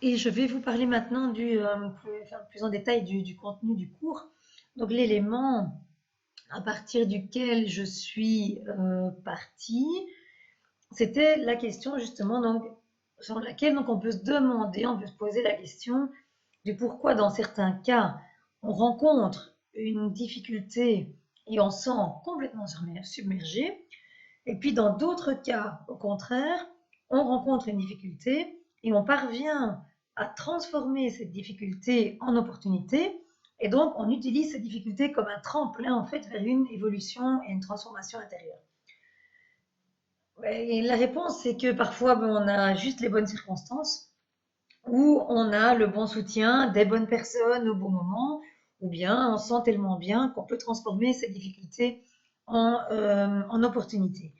Et je vais vous parler maintenant plus en détail du contenu du cours. Donc l'élément à partir duquel je suis partie, c'était la question justement donc, sur laquelle donc, on peut se demander, on peut se poser la question du pourquoi dans certains cas on rencontre une difficulté et on se sent complètement submergé, et puis dans d'autres cas, au contraire, on rencontre une difficulté et on parvient à transformer cette difficulté en opportunité. Et donc, on utilise cette difficulté comme un tremplin en fait vers une évolution et une transformation intérieure. Et la réponse, c'est que parfois, on a juste les bonnes circonstances, ou on a le bon soutien des bonnes personnes au bon moment, ou bien on se sent tellement bien qu'on peut transformer cette difficulté en opportunité.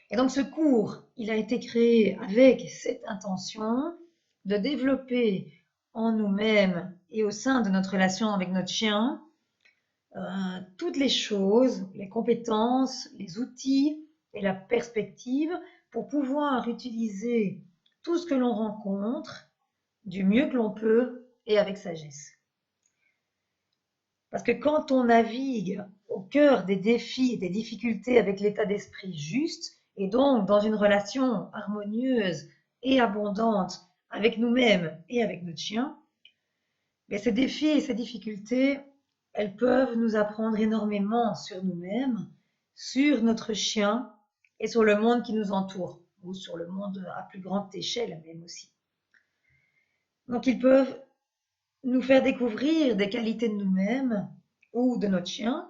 Et donc ce cours, il a été créé avec cette intention de développer en nous-mêmes et au sein de notre relation avec notre chien toutes les choses, les compétences, les outils et la perspective pour pouvoir utiliser tout ce que l'on rencontre du mieux que l'on peut et avec sagesse. Parce que quand on navigue au cœur des défis et des difficultés avec l'état d'esprit juste, et donc dans une relation harmonieuse et abondante avec nous-mêmes et avec notre chien, mais ces défis et ces difficultés, elles peuvent nous apprendre énormément sur nous-mêmes, sur notre chien et sur le monde qui nous entoure, ou sur le monde à plus grande échelle même aussi. Donc ils peuvent nous faire découvrir des qualités de nous-mêmes ou de notre chien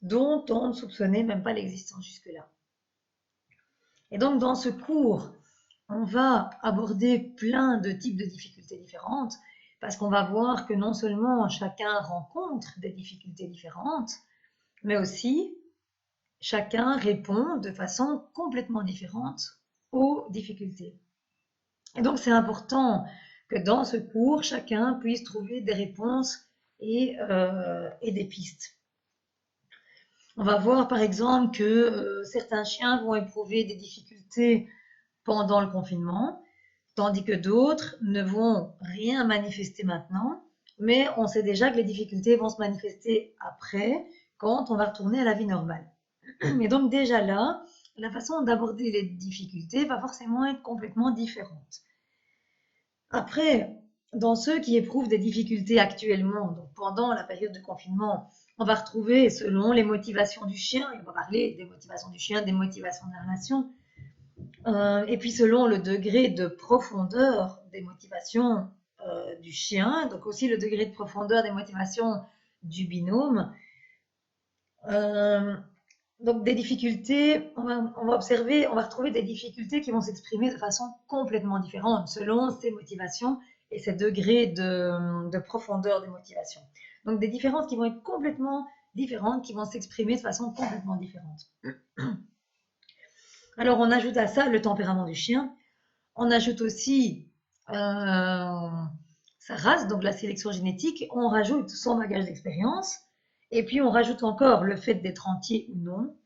dont on ne soupçonnait même pas l'existence jusque-là. Et donc dans ce cours, on va aborder plein de types de difficultés différentes, parce qu'on va voir que non seulement chacun rencontre des difficultés différentes, mais aussi chacun répond de façon complètement différente aux difficultés. Et donc c'est important que dans ce cours, chacun puisse trouver des réponses et des pistes. On va voir par exemple que certains chiens vont éprouver des difficultés pendant le confinement, tandis que d'autres ne vont rien manifester maintenant, mais on sait déjà que les difficultés vont se manifester après, quand on va retourner à la vie normale. Et donc déjà là, la façon d'aborder les difficultés va forcément être complètement différente. Après, dans ceux qui éprouvent des difficultés actuellement, donc pendant la période de confinement, on va retrouver selon les motivations du chien, et on va parler des motivations du chien, des motivations de la relation, et puis selon le degré de profondeur des motivations du chien, donc aussi le degré de profondeur des motivations du binôme. Euh, donc des difficultés, on va observer, on va retrouver des difficultés qui vont s'exprimer de façon complètement différente selon ces motivations et ces degrés de profondeur des motivations. Donc des différences qui vont être complètement différentes, qui vont s'exprimer de façon complètement différente. Alors on ajoute à ça le tempérament du chien, on ajoute aussi sa race, donc la sélection génétique, on rajoute son bagage d'expérience, et puis on rajoute encore le fait d'être entier ou non.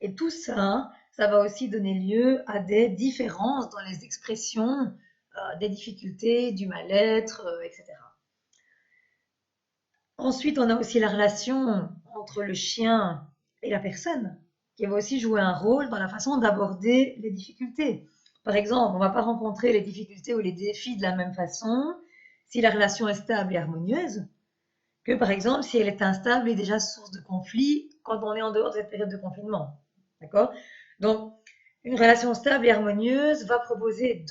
Et tout ça, ça va aussi donner lieu à des différences dans les expressions des difficultés, du mal-être, etc. Ensuite, on a aussi la relation entre le chien et la personne, qui va aussi jouer un rôle dans la façon d'aborder les difficultés. Par exemple, on ne va pas rencontrer les difficultés ou les défis de la même façon si la relation est stable et harmonieuse, que par exemple si elle est instable et déjà source de conflit quand on est en dehors de cette période de confinement. D'accord? Donc, une relation stable et harmonieuse va proposer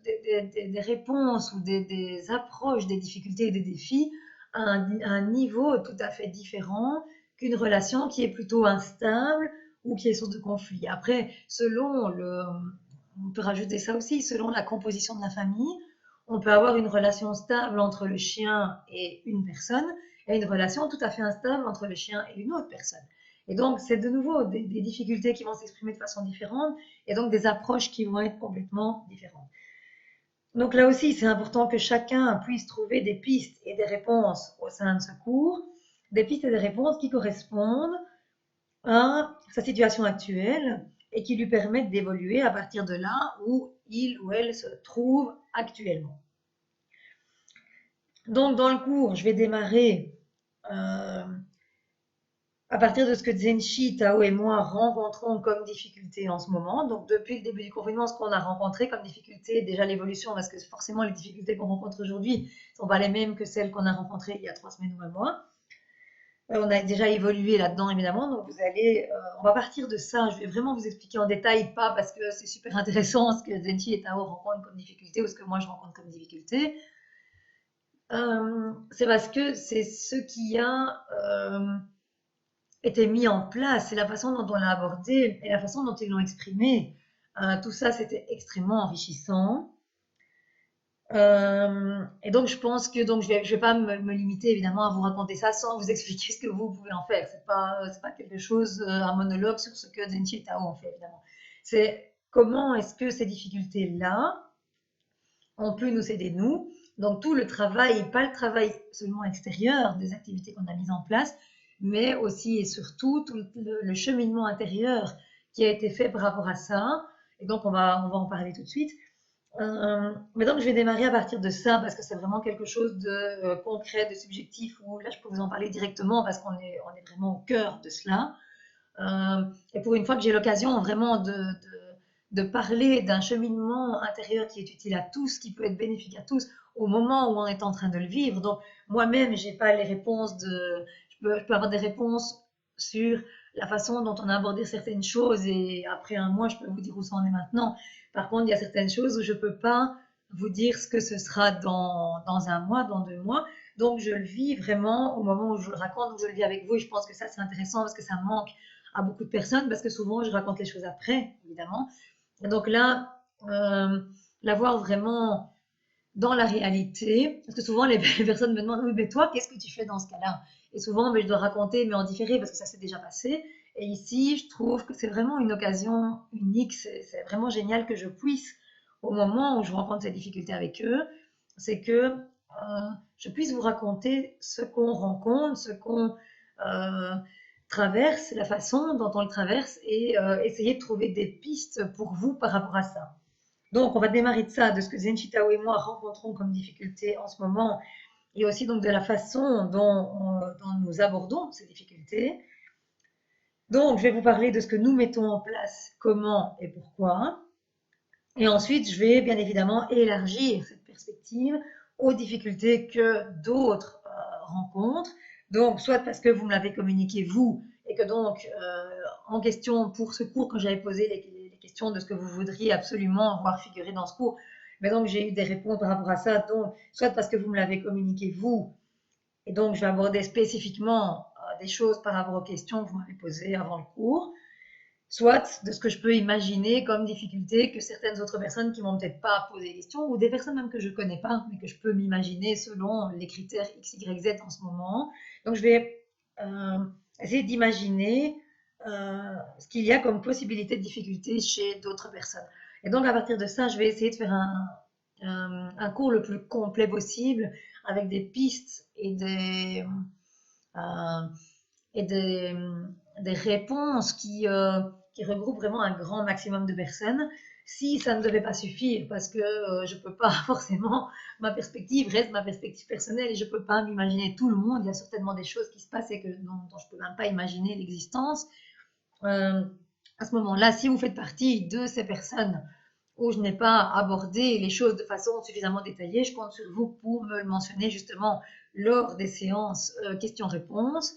des réponses ou des approches des difficultés et des défis à un niveau tout à fait différent qu'une relation qui est plutôt instable ou qui est source de conflit. Après, on peut rajouter ça aussi, selon la composition de la famille, on peut avoir une relation stable entre le chien et une personne et une relation tout à fait instable entre le chien et une autre personne. Et donc, c'est de nouveau des difficultés qui vont s'exprimer de façon différente et donc des approches qui vont être complètement différentes. Donc là aussi, c'est important que chacun puisse trouver des pistes et des réponses au sein de ce cours, des pistes et des réponses qui correspondent à sa situation actuelle et qui lui permettent d'évoluer à partir de là où il ou elle se trouve actuellement. Donc, dans le cours, je vais démarrer euh, à partir de ce que Zenshi, Tao et moi rencontrons comme difficulté en ce moment. Donc, depuis le début du confinement, ce qu'on a rencontré comme difficulté, déjà l'évolution, parce que forcément, les difficultés qu'on rencontre aujourd'hui ne sont pas les mêmes que celles qu'on a rencontrées il y a 3 semaines ou un mois. On a déjà évolué là-dedans, évidemment. Donc, on va partir de ça. Je vais vraiment vous expliquer en détail, pas parce que c'est super intéressant ce que Zenshi et Tao rencontrent comme difficulté ou ce que moi je rencontre comme difficulté. C'est parce que c'est ce qui a été mis en place, c'est la façon dont on l'a abordé et la façon dont ils l'ont exprimé. Tout ça, c'était extrêmement enrichissant. Et donc, je pense que je vais pas me limiter évidemment à vous raconter ça sans vous expliquer ce que vous pouvez en faire. C'est pas quelque chose, un monologue sur ce que Zenchi et Tao ont fait évidemment. C'est comment est-ce que ces difficultés-là ont pu nous aider nous. Donc tout le travail, pas le travail seulement extérieur des activités qu'on a mises en place, mais aussi et surtout tout le cheminement intérieur qui a été fait par rapport à ça. Et donc on va en parler tout de suite. Mais donc je vais démarrer à partir de ça parce que c'est vraiment quelque chose de concret, de subjectif, où là je peux vous en parler directement parce qu'on est vraiment au cœur de cela. Et pour une fois que j'ai l'occasion vraiment de parler d'un cheminement intérieur qui est utile à tous, qui peut être bénéfique à tous, au moment où on est en train de le vivre. Donc, moi-même, j'ai pas les réponses je peux avoir des réponses sur la façon dont on a abordé certaines choses et après un mois, je peux vous dire où ça en est maintenant. Par contre, il y a certaines choses où je peux pas vous dire ce que ce sera dans un mois, dans 2 mois. Donc, je le vis vraiment au moment où je le raconte, où je le vis avec vous et je pense que ça, c'est intéressant parce que ça manque à beaucoup de personnes parce que souvent, je raconte les choses après, évidemment. Et donc là, l'avoir vraiment dans la réalité, parce que souvent les personnes me demandent, oui, mais toi, qu'est-ce que tu fais dans ce cas-là? Et souvent, je dois raconter, mais en différé, parce que ça s'est déjà passé. Et ici, je trouve que c'est vraiment une occasion unique, c'est vraiment génial que je puisse, au moment où je rencontre ces difficultés avec eux, c'est que je puisse vous raconter ce qu'on rencontre, ce qu'on euh, traverse, la façon dont on le traverse, et essayer de trouver des pistes pour vous par rapport à ça. Donc, on va démarrer de ça, de ce que Zenchi Tao et moi rencontrons comme difficulté en ce moment, et aussi donc de la façon dont nous abordons ces difficultés. Donc, je vais vous parler de ce que nous mettons en place, comment et pourquoi. Et ensuite, je vais bien évidemment élargir cette perspective aux difficultés que d'autres rencontrent. Donc, soit parce que vous me l'avez communiqué vous, et que donc, en question pour ce cours, quand j'avais posé les questions de ce que vous voudriez absolument voir figurer dans ce cours, mais donc j'ai eu des réponses par rapport à ça. Donc, soit parce que vous me l'avez communiqué vous, et donc je vais aborder spécifiquement des choses par rapport aux questions que vous m'avez posées avant le cours, soit de ce que je peux imaginer comme difficulté que certaines autres personnes qui m'ont peut-être pas posé des questions, ou des personnes même que je connais pas, mais que je peux m'imaginer selon les critères X, Y, Z en ce moment. Donc je vais essayer d'imaginer ce qu'il y a comme possibilité de difficulté chez d'autres personnes. Et donc à partir de ça, je vais essayer de faire un cours le plus complet possible, avec des pistes euh, et des réponses qui regroupent vraiment un grand maximum de personnes. Si ça ne devait pas suffire, parce que je ne peux pas forcément, ma perspective reste ma perspective personnelle et je ne peux pas m'imaginer tout le monde. Il y a certainement des choses qui se passent et dont je ne peux même pas imaginer l'existence. Euh, à ce moment-là, si vous faites partie de ces personnes où je n'ai pas abordé les choses de façon suffisamment détaillée, je compte sur vous pour me le mentionner justement lors des séances questions-réponses.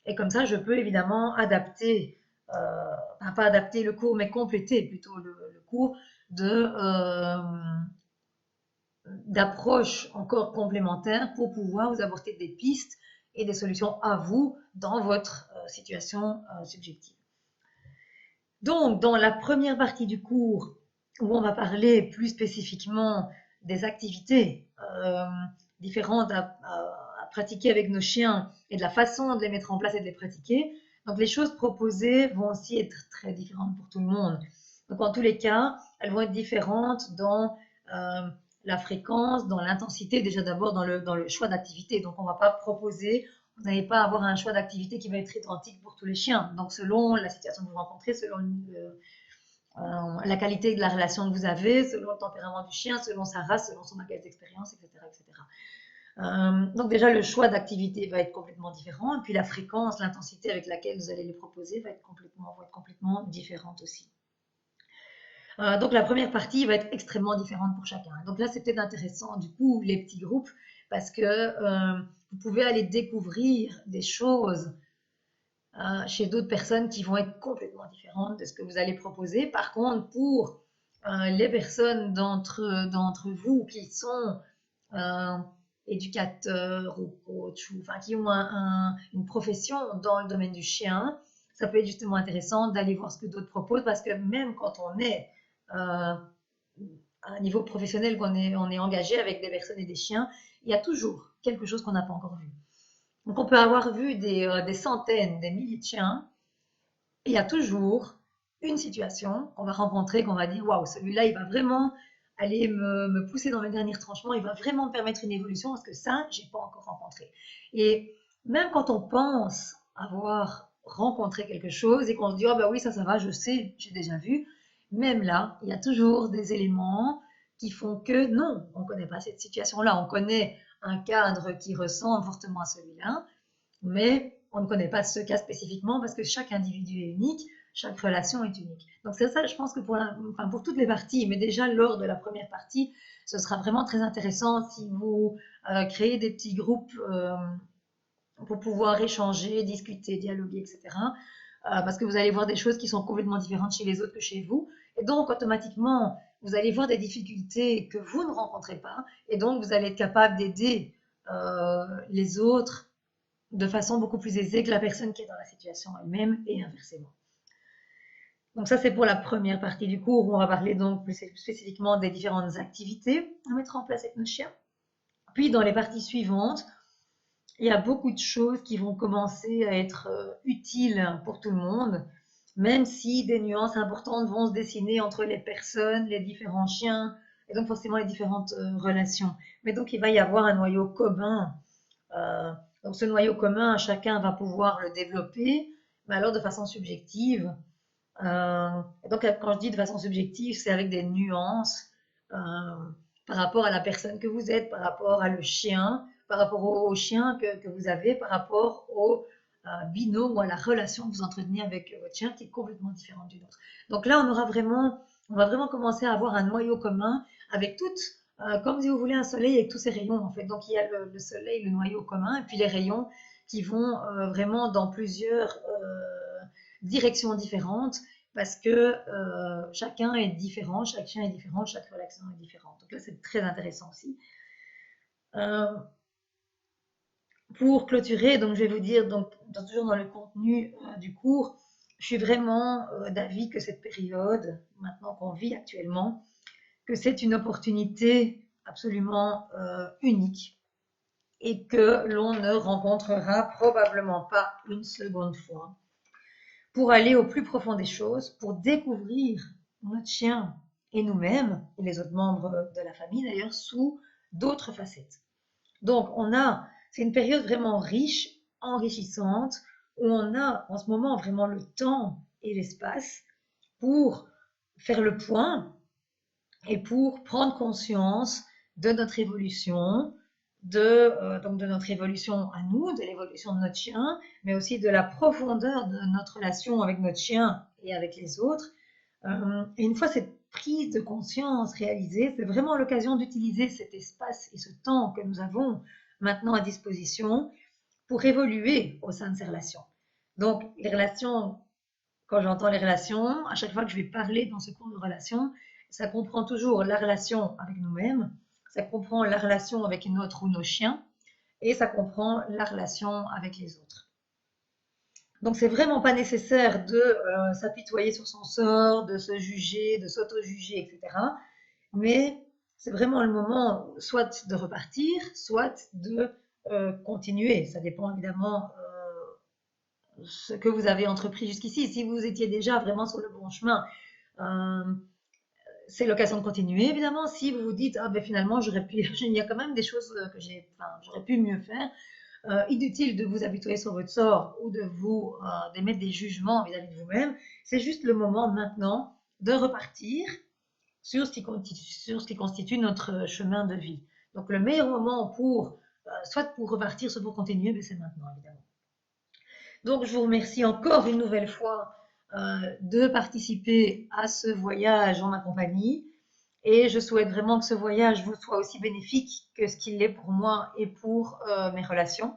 Et comme ça, je peux évidemment adapter, enfin, pas adapter le cours, mais compléter plutôt le cours d'approches encore complémentaires pour pouvoir vous apporter des pistes et des solutions à vous dans votre situation subjective. Donc, dans la première partie du cours, où on va parler plus spécifiquement des activités différentes à pratiquer avec nos chiens et de la façon de les mettre en place et de les pratiquer, donc les choses proposées vont aussi être très différentes pour tout le monde. Donc, en tous les cas, elles vont être différentes dans la fréquence, dans l'intensité, déjà d'abord dans le choix d'activité. Donc, on ne va pas proposer, vous n'allez pas avoir un choix d'activité qui va être identique pour tous les chiens. Donc, selon la situation que vous rencontrez, selon la qualité de la relation que vous avez, selon le tempérament du chien, selon sa race, selon son bagage d'expérience, etc., etc. Donc déjà, le choix d'activité va être complètement différent, et puis la fréquence, l'intensité avec laquelle vous allez les proposer va être complètement différente aussi. Donc la première partie va être extrêmement différente pour chacun. Donc là, c'est peut-être intéressant, du coup, les petits groupes, parce que vous pouvez aller découvrir des choses chez d'autres personnes qui vont être complètement différentes de ce que vous allez proposer. Par contre, pour les personnes d'entre vous qui sont euh, éducateurs ou coachs, ou enfin qui ont une profession dans le domaine du chien, ça peut être justement intéressant d'aller voir ce que d'autres proposent, parce que même quand on est à un niveau professionnel, qu'on on est engagé avec des personnes et des chiens, il y a toujours quelque chose qu'on n'a pas encore vu. Donc on peut avoir vu des centaines, des milliers de chiens, et il y a toujours une situation qu'on va rencontrer, qu'on va dire waouh, celui-là, il va vraiment aller me pousser dans mes derniers retranchements, il va vraiment me permettre une évolution, parce que ça, j'ai pas encore rencontré. Et même quand on pense avoir rencontré quelque chose et qu'on se dit oh bah oui, ça va, je sais, j'ai déjà vu, même là, il y a toujours des éléments qui font que non, on ne connaît pas cette situation-là, on connaît un cadre qui ressemble fortement à celui-là, mais on ne connaît pas ce cas spécifiquement, parce que chaque individu est unique, chaque relation est unique. Donc c'est ça, je pense que pour toutes les parties, mais déjà lors de la première partie, ce sera vraiment très intéressant si vous créez des petits groupes pour pouvoir échanger, discuter, dialoguer, etc. Parce que vous allez voir des choses qui sont complètement différentes chez les autres que chez vous. Et donc, automatiquement, vous allez voir des difficultés que vous ne rencontrez pas. Et donc, vous allez être capable d'aider les autres de façon beaucoup plus aisée que la personne qui est dans la situation elle-même, et inversement. Donc ça, c'est pour la première partie du cours, où on va parler donc plus spécifiquement des différentes activités à mettre en place avec nos chiens. Puis dans les parties suivantes, il y a beaucoup de choses qui vont commencer à être utiles pour tout le monde, même si des nuances importantes vont se dessiner entre les personnes, les différents chiens, et donc forcément les différentes relations. Mais donc il va y avoir un noyau commun. Euh, donc ce noyau commun, chacun va pouvoir le développer, mais alors de façon subjective. Et donc quand je dis de façon subjective, c'est avec des nuances euh, par rapport à la personne que vous êtes, par rapport à le chien, par rapport au chien que vous avez, par rapport au binôme ou à la relation que vous entretenez avec votre chien, qui est complètement différente d'une autre. Donc là, on va vraiment commencer à avoir un noyau commun avec toutes, comme si vous voulez un soleil avec tous ses rayons en fait. Donc il y a le soleil, le noyau commun, et puis les rayons qui vont vraiment dans plusieurs directions différentes, parce que chacun est différent, chaque chien est différent, chaque relation est différente. Donc là, c'est très intéressant aussi. Euh, pour clôturer, donc je vais vous dire, donc toujours dans le contenu du cours, je suis vraiment d'avis que cette période, maintenant qu'on vit actuellement, que c'est une opportunité absolument unique, et que l'on ne rencontrera probablement pas une seconde fois, pour aller au plus profond des choses, pour découvrir notre chien et nous-mêmes, et les autres membres de la famille d'ailleurs, sous d'autres facettes. Donc c'est une période vraiment riche, enrichissante, où on a en ce moment vraiment le temps et l'espace pour faire le point et pour prendre conscience de notre évolution, donc de notre évolution à nous, de l'évolution de notre chien, mais aussi de la profondeur de notre relation avec notre chien et avec les autres. Et une fois cette prise de conscience réalisée, c'est vraiment l'occasion d'utiliser cet espace et ce temps que nous avons maintenant à disposition pour évoluer au sein de ces relations. Donc, les relations, quand j'entends les relations, à chaque fois que je vais parler dans ce cours de relations, ça comprend toujours la relation avec nous-mêmes, ça comprend la relation avec notre ou nos chiens, et ça comprend la relation avec les autres. Donc c'est vraiment pas nécessaire de s'apitoyer sur son sort, de se juger, de s'auto-juger, etc. Mais c'est vraiment le moment soit de repartir, soit de continuer. Ça dépend évidemment ce que vous avez entrepris jusqu'ici. Si vous étiez déjà vraiment sur le bon chemin, euh, c'est l'occasion de continuer, évidemment. Si vous vous dites, ah ben finalement, il y a quand même des choses que j'aurais pu mieux faire, inutile de vous habituer sur votre sort ou d'émettre des jugements vis-à-vis de vous-même. C'est juste le moment maintenant de repartir sur ce qui constitue notre chemin de vie. Donc le meilleur moment pour, soit pour repartir, soit pour continuer, mais c'est maintenant évidemment. Donc je vous remercie encore une nouvelle fois de participer à ce voyage en ma compagnie. Et je souhaite vraiment que ce voyage vous soit aussi bénéfique que ce qu'il l'est pour moi et pour mes relations.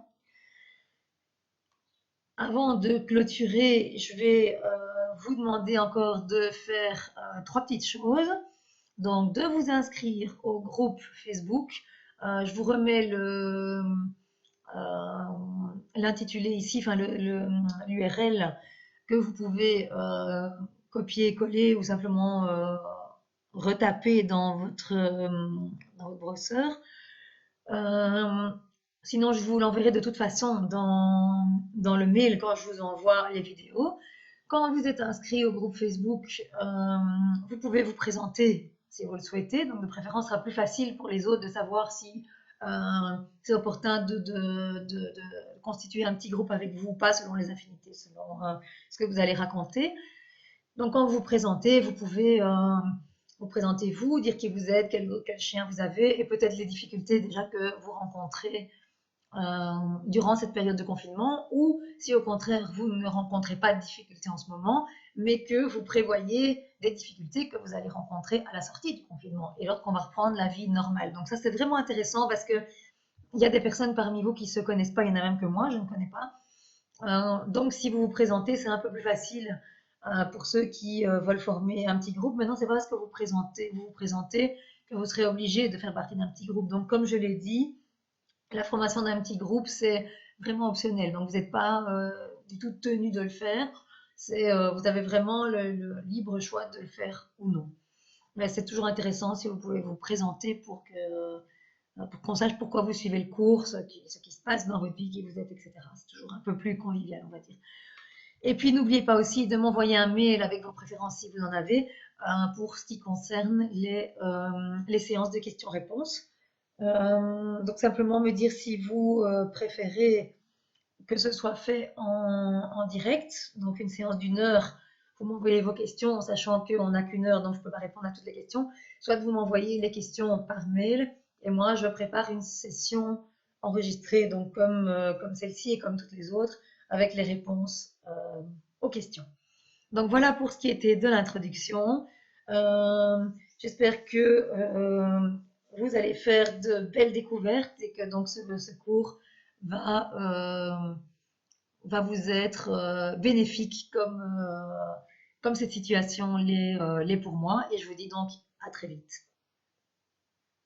Avant de clôturer, je vais vous demander encore de faire 3 petites choses. Donc, de vous inscrire au groupe Facebook. Je vous remets l'intitulé ici, enfin l'URL que vous pouvez copier-coller ou simplement retaper dans votre browser. Sinon, je vous l'enverrai de toute façon dans le mail quand je vous envoie les vidéos. Quand vous êtes inscrit au groupe Facebook, vous pouvez vous présenter si vous le souhaitez. Donc, de préférence, ce sera plus facile pour les autres de savoir si c'est opportun de constituer un petit groupe avec vous ou pas, selon les affinités, selon ce que vous allez raconter. Donc, quand vous vous présentez, vous pouvez vous présenter vous, dire qui vous êtes, quel chien vous avez, et peut-être les difficultés déjà que vous rencontrez durant cette période de confinement, ou si au contraire vous ne rencontrez pas de difficultés en ce moment, mais que vous prévoyez des difficultés que vous allez rencontrer à la sortie du confinement et lorsqu'on va reprendre la vie normale. Donc ça c'est vraiment intéressant parce que il y a des personnes parmi vous qui ne se connaissent pas, il y en a même que moi, je ne connais pas. Donc si vous vous présentez, c'est un peu plus facile pour ceux qui veulent former un petit groupe. Maintenant, c'est pas parce que vous vous présentez que vous serez obligé de faire partie d'un petit groupe. Donc comme je l'ai dit, la formation d'un petit groupe, c'est vraiment optionnel. Donc, vous n'êtes pas du tout tenu de le faire. Vous avez vraiment le libre choix de le faire ou non. Mais c'est toujours intéressant si vous pouvez vous présenter pour qu'on sache pourquoi vous suivez le cours, ce qui se passe dans votre vie, qui vous êtes, etc. C'est toujours un peu plus convivial, on va dire. Et puis, n'oubliez pas aussi de m'envoyer un mail avec vos préférences si vous en avez, pour ce qui concerne les séances de questions-réponses. Donc simplement me dire si vous préférez que ce soit fait en direct, donc une séance d'1 heure, vous m'envoyez vos questions en sachant qu'on n'a qu'1 heure, donc je ne peux pas répondre à toutes les questions, soit vous m'envoyez les questions par mail et moi je prépare une session enregistrée, donc comme celle-ci et comme toutes les autres, avec les réponses aux questions. Donc voilà pour ce qui était de l'introduction. J'espère que vous allez faire de belles découvertes et que donc ce cours va vous être bénéfique comme cette situation l'est pour moi. Et je vous dis donc à très vite.